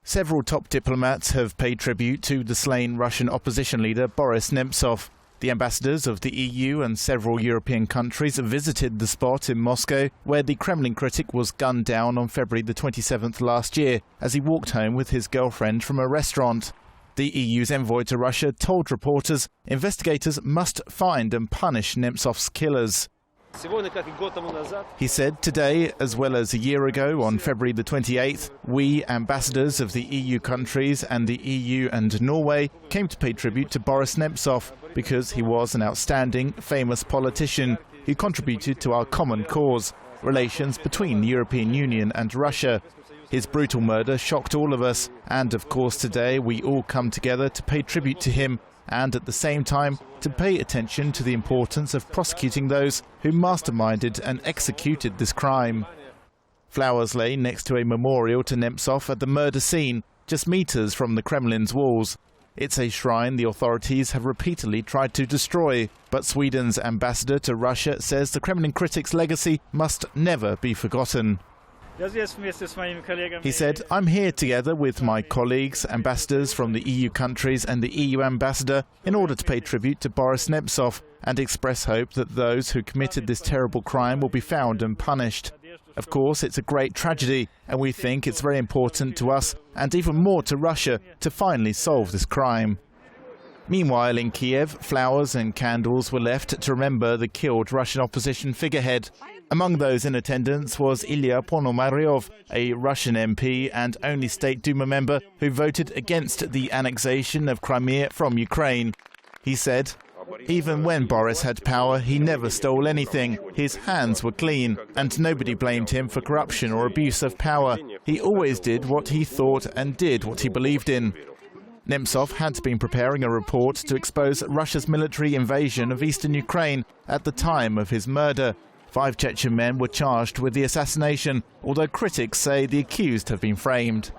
Several top diplomats have paid tribute to the slain Russian opposition leader Boris Nemtsov. The ambassadors of the EU and several European countries visited the spot in Moscow where the Kremlin critic was gunned down on February the 27th last year as he walked home with his girlfriend from a restaurant. The EU's envoy to Russia told reporters investigators must find and punish Nemtsov's killers. He said today, as well as a year ago on February the 28th, we, ambassadors of the EU countries and the EU and Norway, came to pay tribute to Boris Nemtsov because he was an outstanding, famous politician who contributed to our common cause, relations between the European Union and Russia. His brutal murder shocked all of us, and of course today we all come together to pay tribute to him and at the same time to pay attention to the importance of prosecuting those who masterminded and executed this crime. Flowers lay next to a memorial to Nemtsov at the murder scene, just meters from the Kremlin's walls. It's a shrine the authorities have repeatedly tried to destroy, but Sweden's ambassador to Russia says the Kremlin critic's legacy must never be forgotten. He said, "I'm here together with my colleagues, ambassadors from the EU countries and the EU ambassador in order to pay tribute to Boris Nemtsov and express hope that those who committed this terrible crime will be found and punished. Of course, it's a great tragedy, and we think it's very important to us and even more to Russia to finally solve this crime." Meanwhile, in Kiev, flowers and candles were left to remember the killed Russian opposition figurehead. Among those in attendance was Ilya Ponomaryov, a Russian MP and only State Duma member who voted against the annexation of Crimea from Ukraine. He said, "Even when Boris had power, he never stole anything. His hands were clean, and nobody blamed him for corruption or abuse of power. He always did what he thought and did what he believed in." Nemtsov had been preparing a report to expose Russia's military invasion of eastern Ukraine at the time of his murder. 5 Chechen men were charged with the assassination, although critics say the accused have been framed.